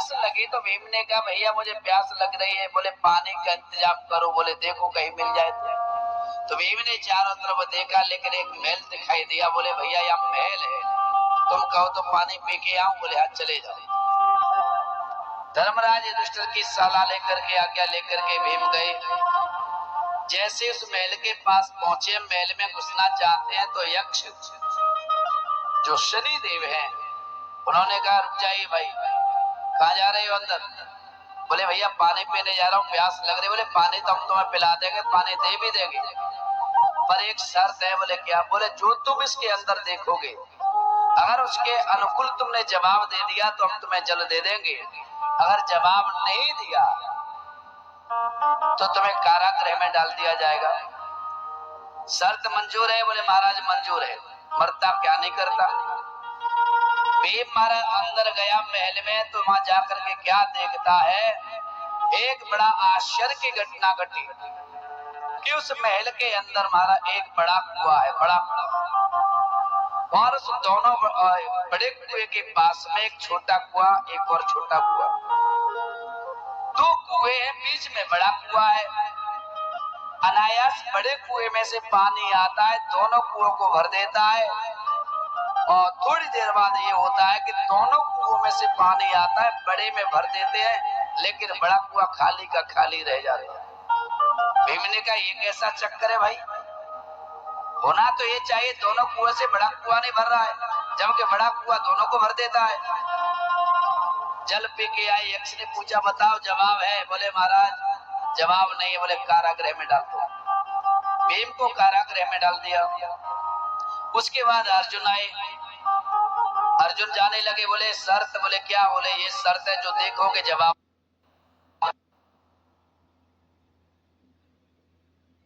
प्यास लगी तो भीम ने कहा भैया मुझे प्यास लग रही है। बोले पानी का इंतजाम करो। बोले देखो कहीं मिल जाए तो भीम ने चारों तरफ देखा लेकिन एक महल दिखाई दिया। बोले भैया यहाँ महल है, तुम कहो तो पानी पी के आऊं। बोले हाँ चले जाओ। धर्मराज युधिष्ठिर की सलाह लेकर के आज्ञा लेकर के भीम गए। जैसे उस महल के पास पहुंचे, महल में घुसना चाहते हैं तो यक्ष जो शनि देव हैं उन्होंने कहा रुक जाइए भाई, कहाँ जा रहे हो अंदर? बोले भैया पानी पीने जा रहा हूँ, प्यास लग रही। बोले पानी तो हम तुम्हें पिला देंगे, पानी दे भी देंगे, पर एक शर्त है। बोले क्या? बोले जो तुम इसके अंदर देखोगे अगर उसके अनुकूल तुमने जवाब दे दिया तो हम तुम्हें जल दे देंगे, अगर जवाब नहीं दिया तो तुम्हें कारागृह में डाल दिया जाएगा। शर्त मंजूर है? बोले महाराज मंजूर है। मरता क्या नहीं करता। भीम महाराज अंदर गया महल में तो वहां जाकर के क्या देखता है, एक बड़ा आश्चर्य की घटना घटी कि उस महल के अंदर महाराज एक बड़ा कुआं है, बड़ा और उस दोनों बड़े कुएं के पास में एक छोटा कुआं, एक और छोटा कुआं, दो कुएं हैं, बीच में बड़ा कुआं है। अनायास बड़े कुएं में से पानी आता है, दोनों कुओं को भर देता है और थोड़ी देर बाद ये होता है कि दोनों कुओं में से पानी आता है, बड़े में भर देते हैं लेकिन बड़ा कुआं खाली का खाली रह जाता है। भीम ने कहा ये कैसा चक्कर है भाई, होना तो ये चाहिए दोनों कुएं से बड़ा कुआं नहीं भर रहा है, जबकि बड़ा कुआं दोनों को भर देता है। जल पी के आए, यक्ष ने पूछा बताओ जवाब है? बोले महाराज जवाब नहीं है। बोले कारागृह में डाल दो। भीम को कारागृह में डाल दिया। उसके बाद अर्जुन आए, अर्जुन जाने लगे। बोले शर्त? बोले क्या? बोले ये शर्त है जो देखोगे जवाब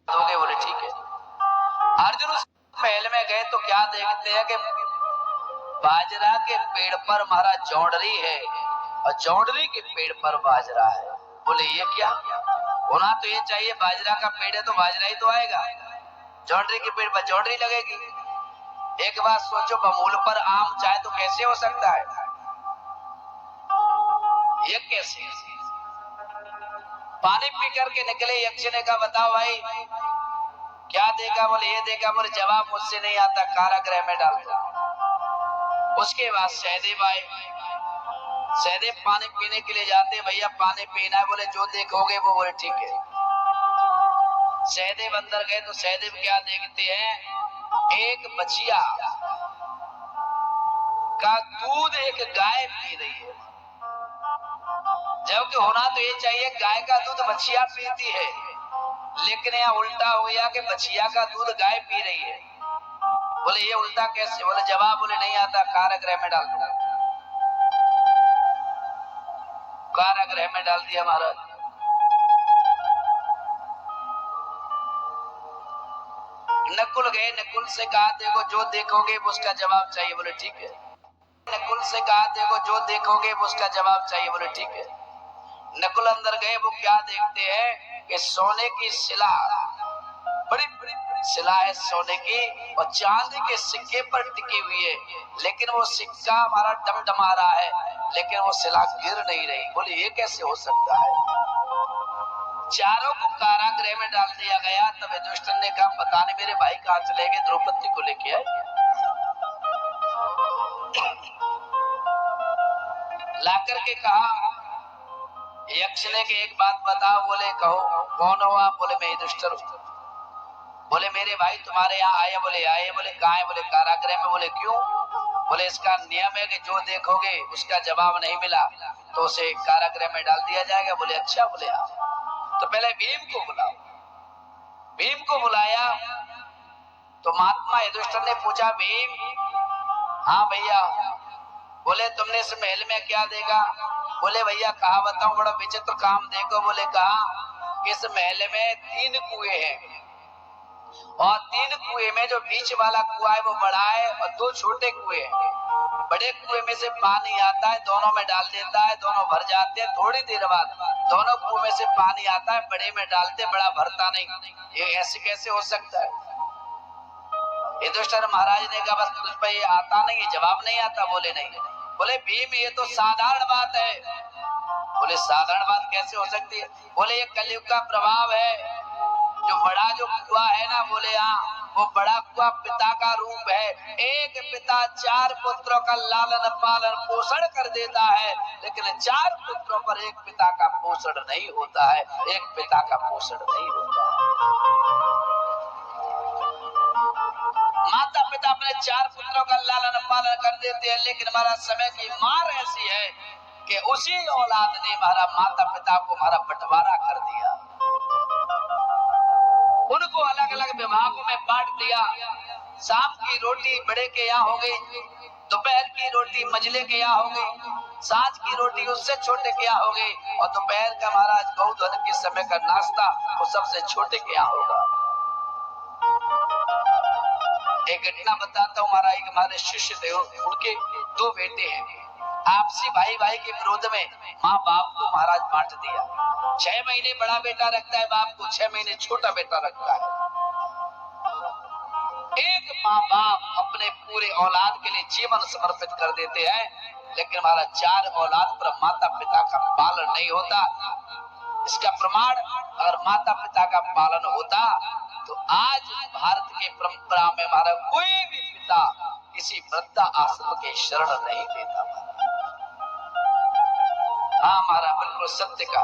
दोगे। बोले ठीक है। अर्जुन उस महल में गए तो क्या देखते हैं कि बाजरा के पेड़ पर महाराज जौंडरी है और जौंडरी के पेड़ पर बाजरा है। बोले ये क्या? होना तो ये चाहिए बाजरा का पेड़ है तो बाजरा ही तो आएगा, जौंडरी के पेड़ पर जौंडरी लगेगी। एक बात सोचो, बबूल पर आम चाहे तो कैसे हो सकता है? ये कैसे? पानी पी करके निकले। यक्ष ने कहा बताओ भाई क्या देखा? बोले ये देखा। बोले जवाब मुझसे नहीं आता, कारागृह में डाल दो। उसके बाद सहदेव आए। सहदेव पानी पीने के लिए जाते, भैया पानी पीना है। बोले जो देखोगे वो। बोले ठीक है। सहदेव अंदर गए तो सहदेव क्या देखते हैं, एक बछिया का दूध एक गाय पी रही है, जबकि होना तो ये चाहिए गाय का दूध बछिया पीती है, लेकिन यहाँ उल्टा हो गया कि बछिया का दूध गाय पी रही है। बोले ये उल्टा कैसे? बोले जवाब बोले नहीं आता, कारागृह में डाल दो। कारागृह में डाल दिया महाराज। नकुल गए, नकुल से कहा देखो जो देखोगे उसका जवाब चाहिए। बोले ठीक है। नकुल से कहा देखो जो देखोगे उसका जवाब चाहिए। बोले ठीक है। नकुल अंदर गए, वो क्या देखते हैं कि सोने की शिला, बड़ी बड़ी शिला है सोने की और चांदी के सिक्के पर टिकी हुई है, लेकिन वो सिक्का हमारा डमडमा रहा है लेकिन वो शिला गिर नहीं रही। बोले ये कैसे हो सकता है? चारों को कारागृह में डाल दिया गया। तब युधिष्ठिर ने कहा पता नहीं मेरे भाई कहाँ चले गए, द्रौपदी को लेके आए। लाकर के कहा यक्ष ने कि एक बात बताओ। बोले कहो। कौन हो आप? बोले मैं युधिष्ठिर हूं। बोले मेरे भाई तुम्हारे यहाँ आए? बोले आए। बोले कहाँ है? बोले कारागृह में। बोले क्यों? बोले इसका नियम है कि जो देखोगे उसका जवाब नहीं मिला तो उसे कारागृह में डाल दिया जाएगा। बोले अच्छा। बोले हाँ। तो पहले भीम को बुलाओ। भीम को बुलाया तो महात्मा युधिष्ठिर ने पूछा भीम? हाँ भैया। बोले तुमने इस महल में क्या देखा? बोले भैया कहा बताऊं, बड़ा विचित्र काम देखो। बोले कहा इस महल में 3 कुएं हैं और 3 कुएं में जो बीच वाला कुआं है वो बड़ा है और 2 छोटे कुएं हैं। बड़े कुएं में से पानी आता है, दोनों में डाल देता है, दोनों भर जाते हैं। थोड़ी देर बाद दोनों कुएं में से पानी आता है, बड़े में डालते, बड़ा भरता नहीं। ये ऐसे कैसे हो सकता है? युधिष्ठिर महाराज ने कहा बस तुझ पर ये आता नहीं, जवाब नहीं आता। बोले नहीं। बोले भीम ये तो साधारण बात है। बोले साधारण बात कैसे हो सकती है? बोले ये कलयुग का प्रभाव है। जो बड़ा जो कुआं है ना, बोले हाँ, वो बड़ा कुआं पिता का रूप है। एक पिता 4 पुत्रों का लालन पालन पोषण कर देता है, लेकिन 4 पुत्रों पर एक पिता का पोषण नहीं होता है, एक पिता का पोषण नहीं होता है। माता पिता अपने 4 पुत्रों का लालन पालन कर देते हैं, लेकिन हमारा समय की मार ऐसी है कि उसी औलाद ने हमारा माता पिता को हमारा बंटवारा कर दिया, उनको अलग अलग विभागों में बांट दिया। शाम की रोटी बड़े के यहाँ हो गई, दोपहर की रोटी मझले के यहाँ हो गई, सांझ की रोटी उससे छोटे के यहाँ हो गई, और दोपहर का महाराज गौधन के समय का नाश्ता वो सबसे छोटे के यहाँ होगा। एक घटना बताता हूँ महाराज, एक हमारे शिष्य थे, उनके 2 बेटे हैं। आपसी भाई भाई के विरोध में माँ बाप को महाराज बांट दिया। 6 महीने बड़ा बेटा रखता है बाप को, 6 महीने छोटा बेटा रखता है। एक माँ बाप अपने पूरे औलाद के लिए जीवन समर्पित कर देते हैं, लेकिन हमारा 4 औलाद पर माता पिता का पालन नहीं होता। इसका प्रमाण, अगर माता पिता का पालन होता तो आज भारत की परंपरा में हमारा कोई भी पिता किसी वृद्धा आश्रम के शरण नहीं लेता। हाँ, हमारा बिल्कुल सत्य का